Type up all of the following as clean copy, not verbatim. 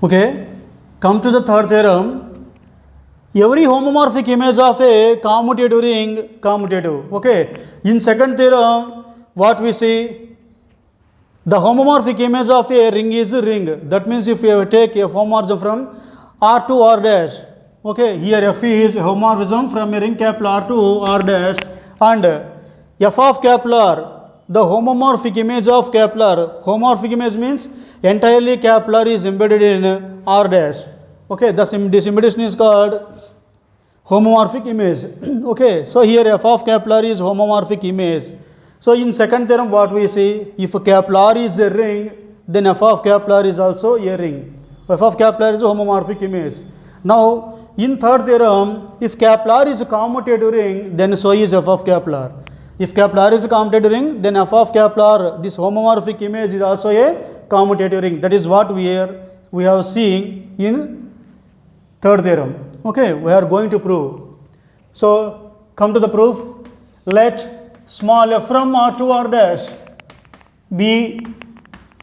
Okay, come to the third theorem. Every homomorphic image of a commutative ring commutative. Okay, in second theorem, what we see? The homomorphic image of a ring is a ring. That means if you take a homomorphism from R to R dash, okay, here F is homomorphism from a ring capital R to R dash, and F of capital R, the homomorphic image of capital R. Homomorphic image means entirely capital R is embedded in R dash. Okay, thus this embedded is called homomorphic image. Okay, so here F of capital R is homomorphic image. So in second theorem what we see, if capital R is a ring, then F of capital R is also a ring. F of capital R is a homomorphic image. Now in third theorem, if capital R is a commutative ring, then so is F of capital R. If capital R is a commutative ring, then F of capital R, this homomorphic image is also a commutative ring. That is what we have seen in third theorem. Okay, we are going to prove. So come to the proof. Let small f from R to R dash be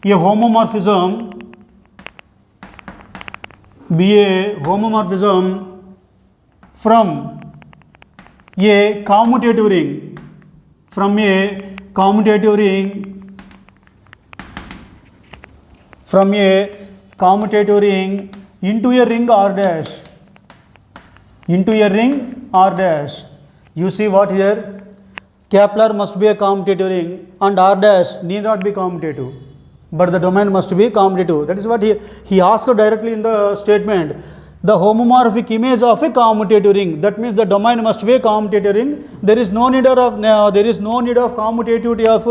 a homomorphism from a commutative ring into a ring R dash. You see what here? Capital R must be a commutative ring and R dash need not be commutative, but the domain must be commutative. That is what he asked directly in the statement. The homomorphic image of a commutative ring. That means the domain must be a commutative ring. There is no need of commutativity of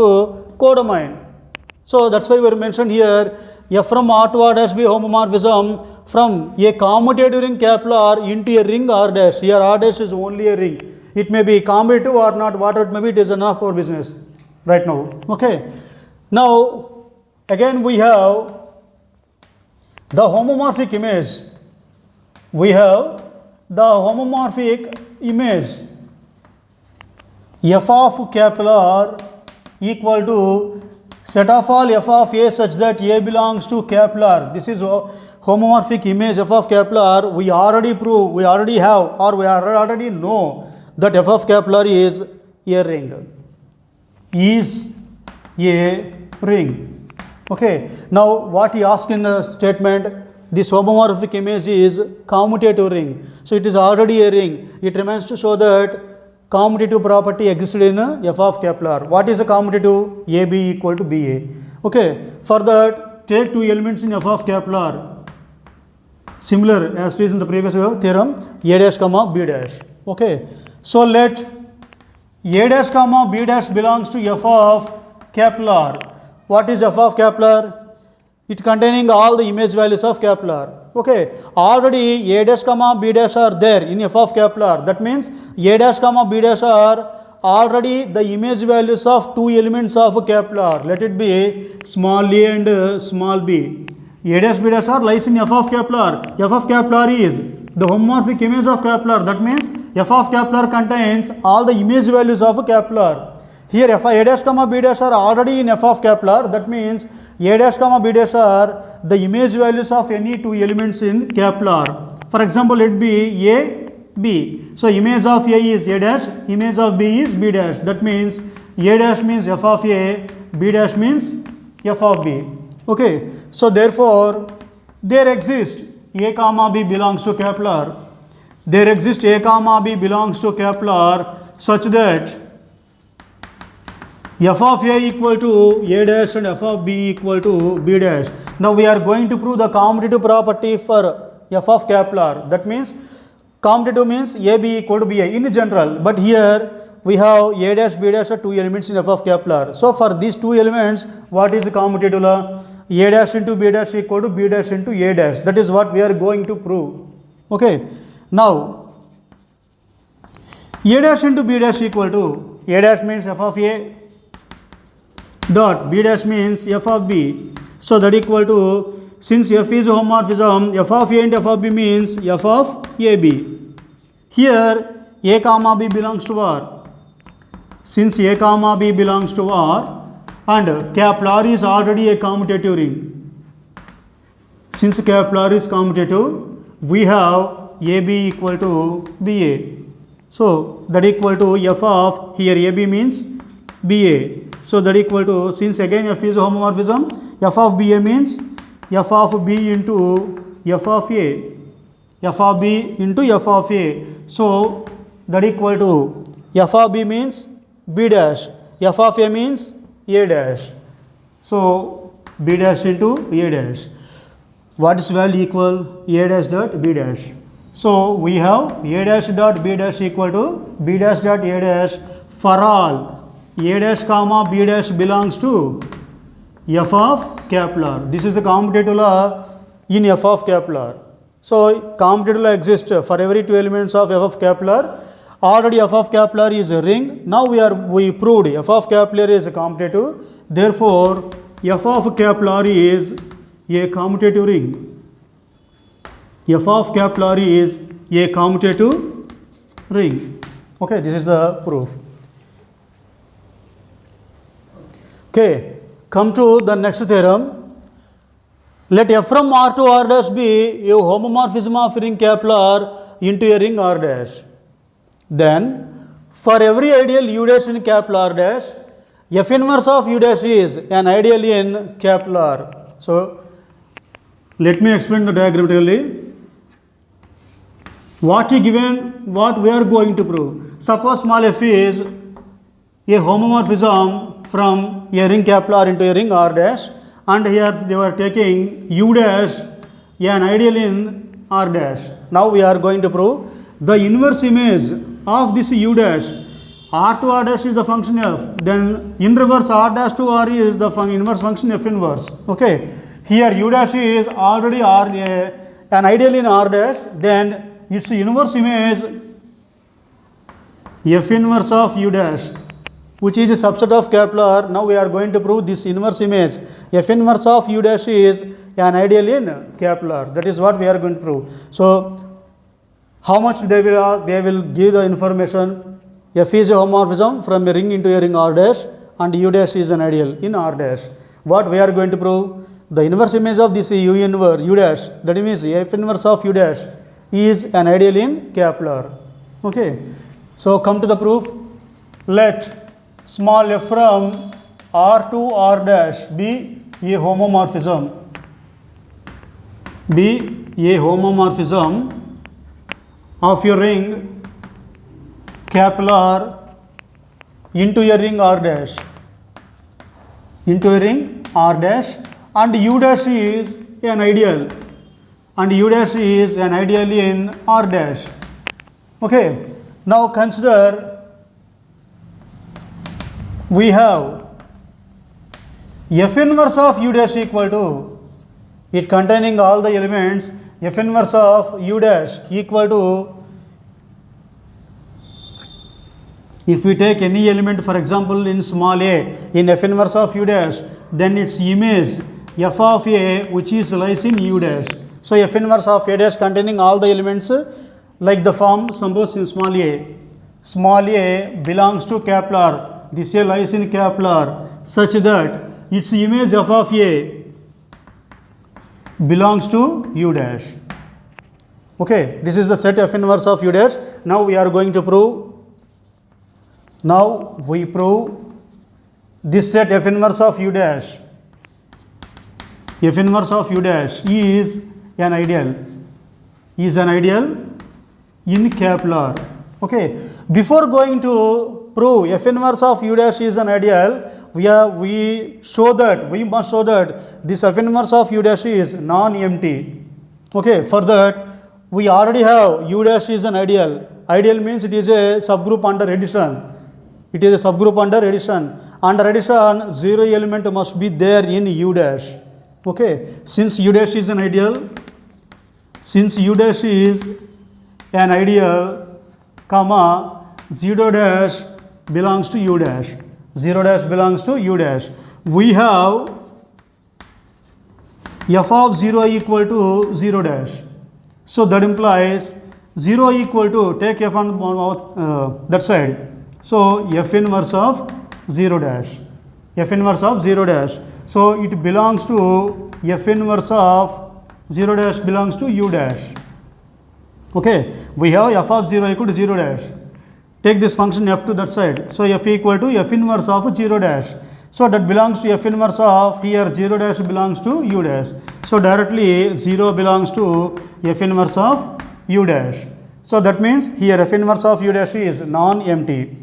codomain. So that's why we mentioned here F from R to R dash be homomorphism from a commutative ring capital R into a ring R dash. Here R dash is only a ring. It may be commutative or not, whatever it may be, it is enough for business right now. Okay. Now again we have the homomorphic image. F of capital R equal to set of all f of a such that a belongs to capital R. This is homomorphic image f of capital R. We already know that f of capital R is a ring. Okay. Now what he asked in the statement, this homomorphic image is commutative ring. So it is already a ring. It remains to show that commutative property existed in f of capital R. What is a commutative? AB equal to BA. Okay. For that, take two elements in f of capital R. Similar as it is in the previous theorem, A dash comma B dash. Okay. So let A dash comma B dash belongs to f of capital R. What is f of capital R? It containing all the image values of capital R. Okay. Already A dash comma B dash are there in f of capital R. That means A dash comma B dash are already the image values of two elements of capital R. Let it be small a and small b. A dash B dash R lies in f of capital R. F of capital R is the homomorphic image of capital R. That means f of capital R contains all the image values of capital R. Here A dash comma B dash are already in f of capital R. That means A dash comma B dash are the image values of any two elements in capital R. For example, let it be A, B. So image of A is A dash, image of B is B dash. That means A dash means f of A, B dash means f of B. Okay. So therefore, there exists A comma B belongs to capital R. There exists A comma B belongs to capital R such that f of A equal to A dash and f of B equal to B dash. Now we are going to prove the commutative property for f of capital R. That means commutative means AB equal to BA in general. But here we have A dash B dash are two elements in f of capital R. So for these two elements, what is the commutative law? A dash into B dash equal to B dash into A dash. That is what we are going to prove. Okay. Now A dash into B dash equal to A dash means f of A dot B dash means f of B. So that equal to, since f is homomorphism, f of A and f of B means f of AB. Here A comma B belongs to R. Since A comma B belongs to R and capital R is already a commutative ring. since Kepler is commutative, we have AB equal to BA. So that equal to F of, here AB means BA. So that equal to, since again F is homomorphism, F of BA means F of B into F of A. F of B into F of A. So that equal to F of B means B dash, F of A means A dash. So B dash into A dash. What is value equal? A dash dot B dash. So we have A dash dot B dash equal to B dash dot A dash for all A dash comma B dash belongs to F of Kepler. This is the commutative law in F of Kepler. So commutative law exists for every two elements of F of Kepler. Already F of Kepler is a ring. Now we proved F of Kepler is a commutative. Therefore, F of Kepler is a commutative ring. F of Kepler is a commutative ring. Okay, this is the proof. Okay, come to the next theorem. Let F from R to R dash be a homomorphism of ring Kepler into a ring R dash. Then, for every ideal U dash in Kepler dash, F inverse of U dash is an ideal in Kepler. So, let me explain the diagrammatically. What is given, what we are going to prove. Suppose small f is a homomorphism from a ring Kepler into a ring R dash, and here they were taking U dash an ideal in R dash. Now we are going to prove the inverse image of this U dash. R to R dash is the function f, then in reverse R dash to R is the inverse function f inverse. Okay, here U dash is already an ideal in R dash, then its inverse image f inverse of U dash, which is a subset of Kepler. Now we are going to prove this inverse image f inverse of U dash is an ideal in Kepler. That is what we are going to prove. So how much they will give the information. F is a homomorphism from a ring into a ring R dash, and U dash is an ideal in R dash. What we are going to prove? The inverse image of this U dash, that means f inverse of U dash is an ideal in Kepler. Okay, so come to the proof. Let small f from R to R dash be a homomorphism. Be a homomorphism of a ring Kepler into a ring R dash. Into a ring R dash, and U dash is an ideal. And U dash is an ideal in R dash. Okay, now consider we have f inverse of U dash equal to, it containing all the elements, f inverse of U dash equal to, if we take any element, for example in small a, in f inverse of U dash, then its image f of a, which is lies in U dash. So f inverse of A dash containing all the elements like the form, suppose in small a belongs to Kepler, this A lies in Kepler, such that its image f of A belongs to U dash. Okay, this is the set f inverse of U dash. Now we are going to prove, now we prove this set f inverse of U dash. F inverse of U dash is an ideal in Kepler. Okay, before going to prove f inverse of U dash is an ideal, we must show that this f inverse of U dash is non-empty. Okay, for that we already have U dash is an ideal. Ideal means it is a subgroup under addition. It is a subgroup under addition. Under addition, zero element must be there in U dash. Okay, since U dash is an ideal, comma, 0 dash belongs to U dash. 0 dash belongs to U dash. We have f of 0 equal to 0 dash. So that implies 0 equal to, take f on that side. So f inverse of 0 dash. F inverse of 0 dash. So it belongs to f inverse of 0 dash belongs to u dash. Okay, we have f of 0 equal to 0 dash. Take this function f to that side. So f equal to f inverse of 0 dash. So that belongs to f inverse of, here 0 dash belongs to u dash. So directly 0 belongs to f inverse of u dash. So that means here f inverse of u dash is non-empty.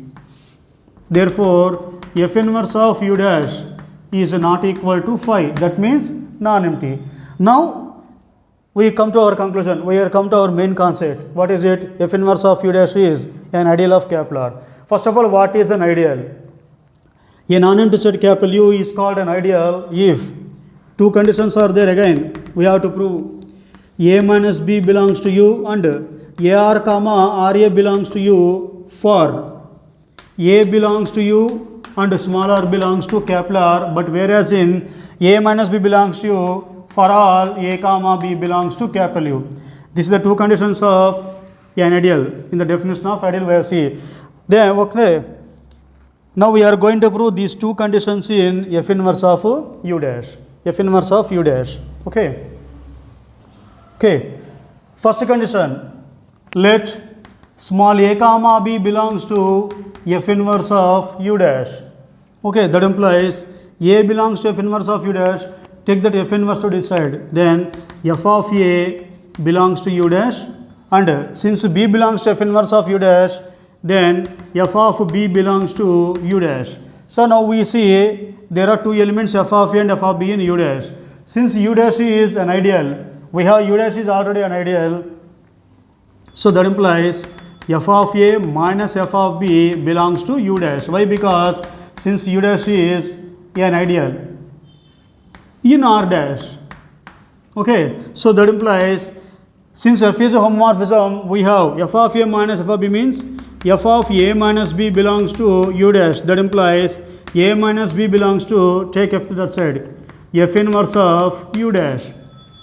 Therefore f inverse of u dash is not equal to phi. That means non-empty. Now we come to our conclusion. We are come to our main concept. What is it? F inverse of u dash is an ideal of Kepler. First of all, what is an ideal? A non-empty set capital U is called an ideal if two conditions are there. Again, we have to prove A minus B belongs to U and AR comma RA belongs to U for A belongs to U and small r belongs to Kepler, but whereas in A minus B belongs to U for all A comma B belongs to capital U. This is the two conditions of an ideal. In the definition of ideal we have seen. Then okay, now we are going to prove these two conditions in f inverse of u dash. F inverse of u dash. Okay. Okay. First condition, let small a comma b belongs to f inverse of u dash. Okay, that implies a belongs to f inverse of u dash. Take that f inverse to this side. Then f of a belongs to u dash, and since b belongs to f inverse of u dash, then f of b belongs to u dash. So now we see there are two elements f of a and f of b in u dash. Since u dash is an ideal, we have u dash is already an ideal. So that implies f of a minus f of b belongs to u dash. Why? Because since u dash is an ideal in R dash. Okay, so that implies since f is a homomorphism, we have f of a minus f of b means f of a minus b belongs to u dash. That implies a minus b belongs to, take f to that side, f inverse of u dash.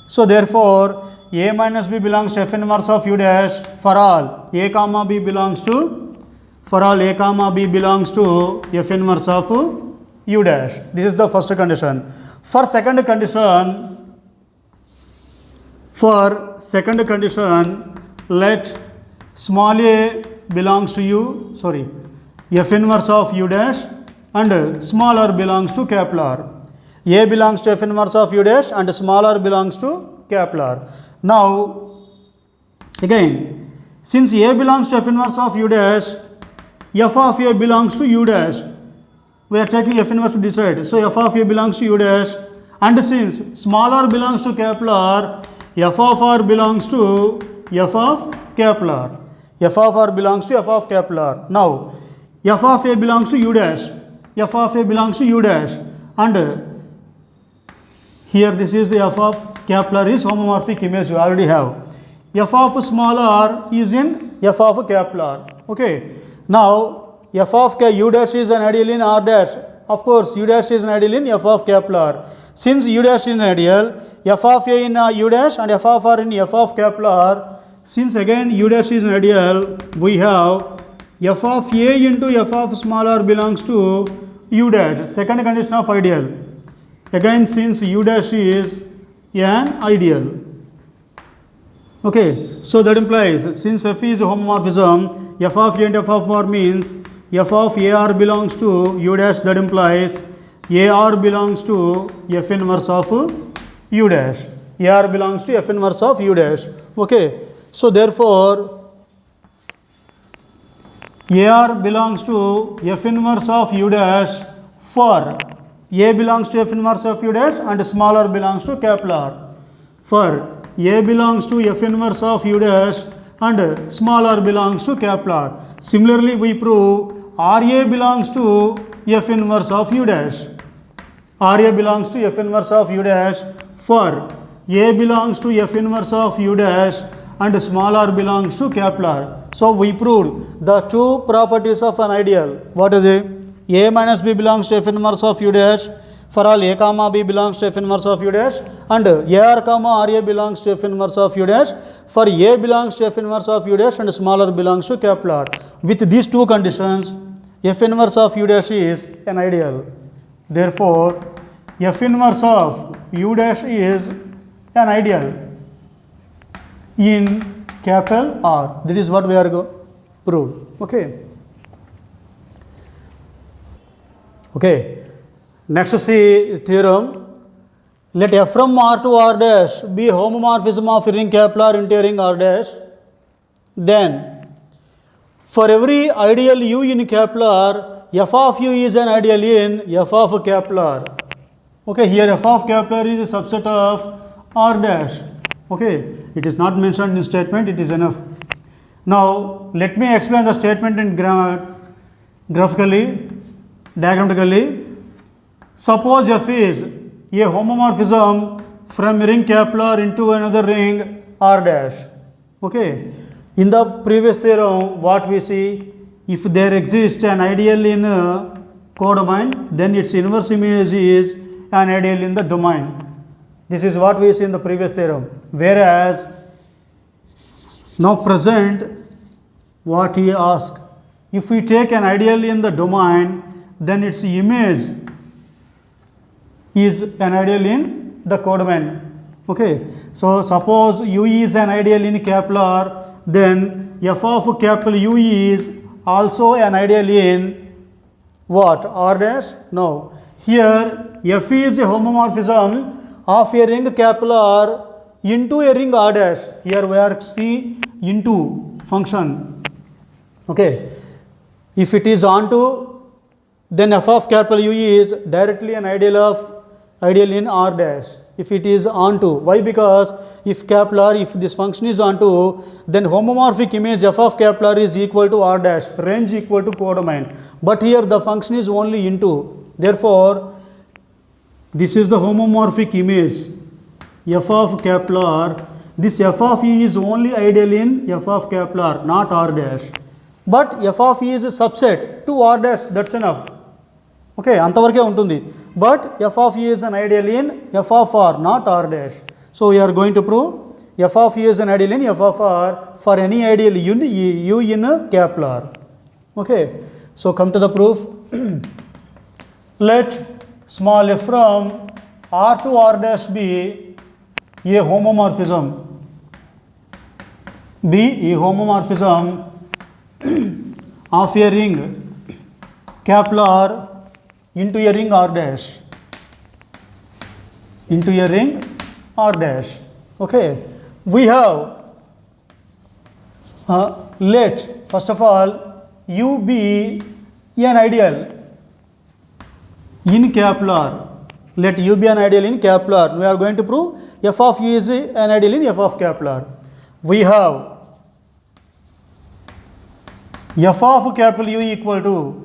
So therefore a minus b belongs to f inverse of u dash for all a comma b belongs to, for all a comma b belongs to f inverse of u dash. This is the first condition. For second condition, let small a belongs to u, f inverse of u dash, and small r belongs to capital R. A belongs to f inverse of u dash and small r belongs to capital R. Now again, since a belongs to f inverse of u dash, f of a belongs to u dash. We are taking f inverse to decide. So f of a belongs to u dash, and since small r belongs to capital R, f of r belongs to f of capital R. F of r belongs to f of capital R. Now f of a belongs to u dash. F of a belongs to u dash, and here this is f of capital R is homomorphic image you already have. F of small r is in f of capital R. Okay. Now f of u dash is an ideal in R dash. Of course, u dash is an ideal in f of capital R. Since u dash is an ideal, f of a in u dash and f of r in f of capital R. Since again u dash is an ideal, we have f of a into f of small r belongs to u dash. Second condition of ideal. Again, since u dash is an ideal. Okay, so that implies since f is a homomorphism, f of a and f of r means f of AR belongs to u dash. That implies AR belongs to f inverse of u dash. AR belongs to f inverse of u dash. Okay, so therefore AR belongs to f inverse of u dash for A belongs to f inverse of u dash and small r belongs to capital R. For A belongs to f inverse of u dash and small r belongs to capital R. Similarly, we prove RA belongs to f inverse of u dash. RA belongs to f inverse of u dash for A belongs to f inverse of u dash and small r belongs to capital R. So we proved the two properties of an ideal. What is it? A minus b belongs to f inverse of u dash for all a comma b belongs to f inverse of u dash, and AR comma RA belongs to f inverse of u dash for A belongs to f inverse of u dash and smaller belongs to capital R. With these two conditions, f inverse of u dash is an ideal. Therefore, f inverse of u dash is an ideal. in capital R. That is what we are proved. Okay. Okay. Next see theorem. Let F from R to R dash be homomorphism of a ring capital R into a ring R dash. Then for every ideal U in capital R, F of U is an ideal in F of capital R. Okay, here F of capital R is a subset of R dash. Okay, it is not mentioned in statement, it is enough. Now let me explain the statement in graphically, diagrammatically. Suppose F is a homomorphism from a ring capital R into another ring R dash. Okay, in the previous theorem what we see, if there exists an ideal in codomain, then its inverse image is an ideal in the domain. This is what we see in the previous theorem. Whereas now present what he asked, if we take an ideal in the domain, then its image is an ideal in the codomain. Okay, so suppose U is an ideal in capital R, then F of capital U is also an ideal in what? R dash? No. Here F is a homomorphism of a ring capital R into a ring R dash. Here we are C into function. Okay. If it is onto, then F of capital U is directly an ideal in R dash. If it is onto, why? Because if capital R, if this function is onto, then homomorphic image F of capital R is equal to R dash, range equal to codomain. But here the function is only into. Therefore, this is the homomorphic image F of capital R. This F of E is only ideal in F of capital R, not R dash. But F of E is a subset to R dash, that's enough. Okay, అంతవరకే ఉంటుంది. But F of E is an ideal in F of R, not R dash. So we are going to prove F of E is an ideal in F of R for any ideal U in capital R. Okay, so come to the proof. Let small f from R to R dash be a homomorphism. Be a homomorphism of a ring capital R into a ring R dash. Into a ring R dash. Okay, we have let first of all U be an ideal in capital R. Let U be an ideal in capital R. We are going to prove F of U is an ideal in F of capital R. We have F of capital U equal to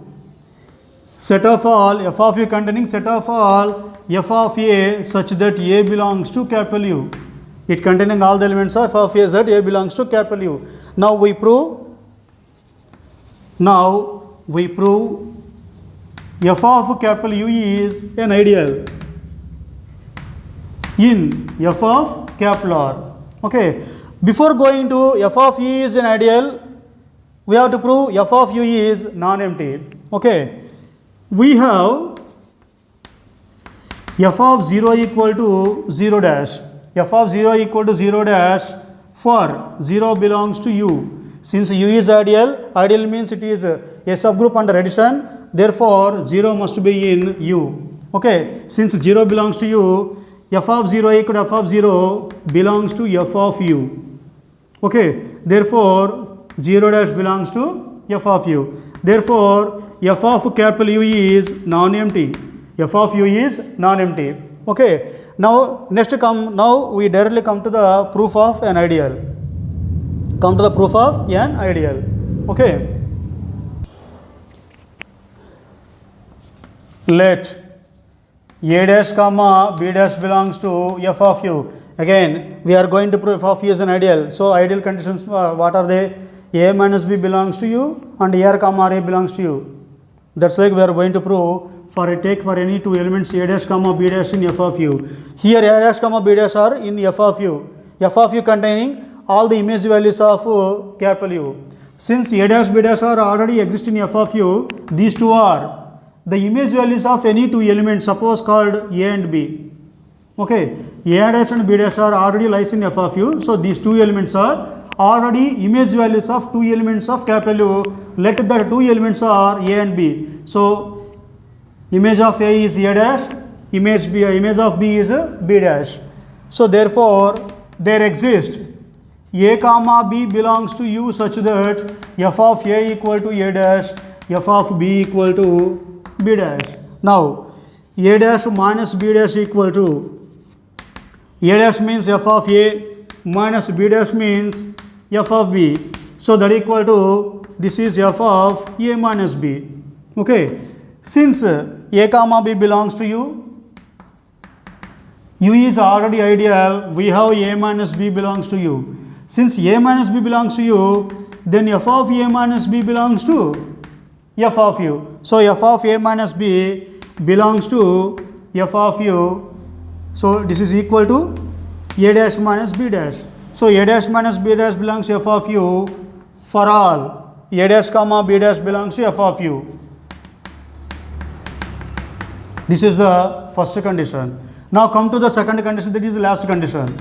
set of all F of U containing set of all F of A such that A belongs to capital U. It containing all the elements of F of A that A belongs to capital U. Now we prove F of capital U is an ideal in F of capital R. Okay, before going to F of E is an ideal, we have to prove F of U is non-empty. Okay, we have F of 0 equal to 0 dash. F of 0 equal to 0 dash for 0 belongs to U. Since U is ideal, ideal means it is a subgroup under addition, therefore 0 must be in U. Okay, since 0 belongs to U, F of 0 equal to F of 0 belongs to F of U. Okay, therefore 0 dash belongs to F of U. Therefore, F of capital U is non-empty. F of U is non-empty. Okay, now now we directly come to the proof of an ideal. Come to the proof of an ideal. Okay, let A dash comma B dash belongs to F of U. Again, we are going to prove F of U is an ideal. So ideal conditions, what are they? A minus B belongs to U and A comma A belongs to U. That's like we are going to prove for a take for any two elements A dash comma B dash in F of U. Here A dash comma B dash are in F of U. F of U containing all the image values of capital U. Since A dash B dash are already exist in F of U, these two are the image values of any two elements, suppose called A and B. Okay, a dash and b dash are already lies in f of u. So these two elements are already image values of two elements of capital U. Let the two elements are a and b. So image of a is a dash, image of b is b dash. So therefore there exists a comma b belongs to u such that f of a equal to a dash, f of b equal to b dash. Now a dash minus b dash equal to a dash means f of a minus b dash means f of b. So that equal to this is f of a minus b. Okay. Since a comma b belongs to u, u is already ideal, we have a minus b belongs to u. Since a minus b belongs to u, then f of a minus b belongs to f of u. So f of a minus b belongs to f of u. So this is equal to a dash minus b dash. So a dash minus b dash belongs to f of u for all. A dash comma b dash belongs to f of u. This is the first condition. Now come to the second condition, that is the last condition.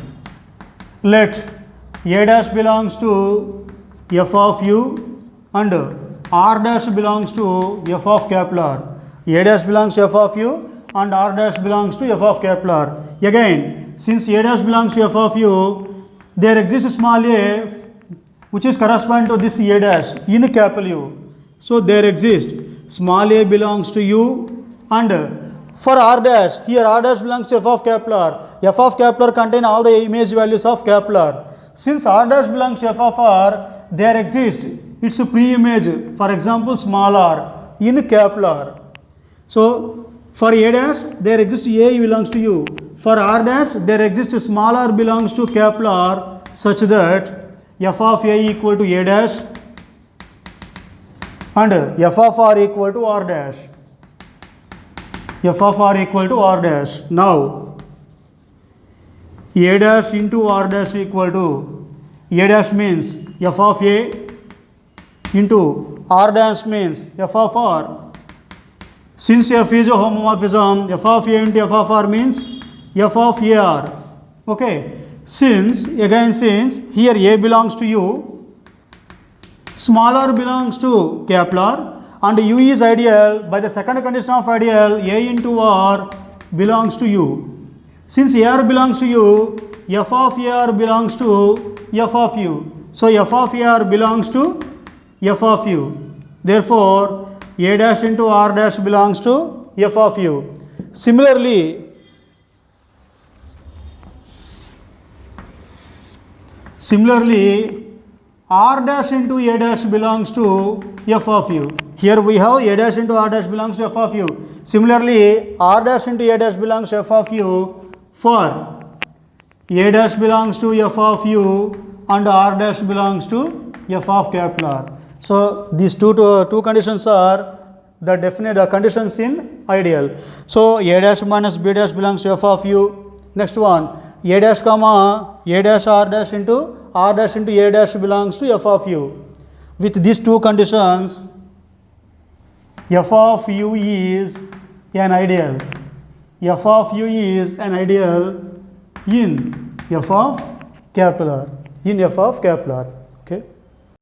Let a dash belongs to f of u and r dash belongs to f of capital R. A dash belongs to f of u and r dash belongs to f of capital R. Again, since a dash belongs to f of u, there exists small a which is corresponding to this a dash in capital U. So there exists small a belongs to u, and for r dash, here r dash belongs to f of capital R. F of capital R contain all the image values of capital R. Since r dash belongs to f of r, there exists its pre-image, for example small r in capital R. So for a dash there exists a belongs to u. For r dash there exists small r belongs to capital R such that f of a equal to a dash and f of r equal to r dash. F of r equal to r dash. Now a dash into r dash equal to a dash means f of a into r dash means f of r. Since f is a homomorphism, f of a into f of r means f of ar. Okay. Since here a belongs to u, small r belongs to capital R, and u is ideal, by the second condition of ideal, a into r belongs to u. Since ar belongs to u, f of ar belongs to f of u. So f of ar belongs to f of u. Therefore a dash into r dash belongs to f of u. Similarly r dash into a dash belongs to f of u. Here we have a dash into r dash belongs to f of u. Similarly, r dash into a dash belongs to f of u for a dash belongs to f of u and r dash belongs to f of capital R. So these two conditions are the conditions in ideal. So a dash minus b dash belongs to f of u. Next one, a dash comma a dash r dash into a dash belongs to f of u. With these two conditions, f of u is an ideal. F of u is an ideal in f of capital R.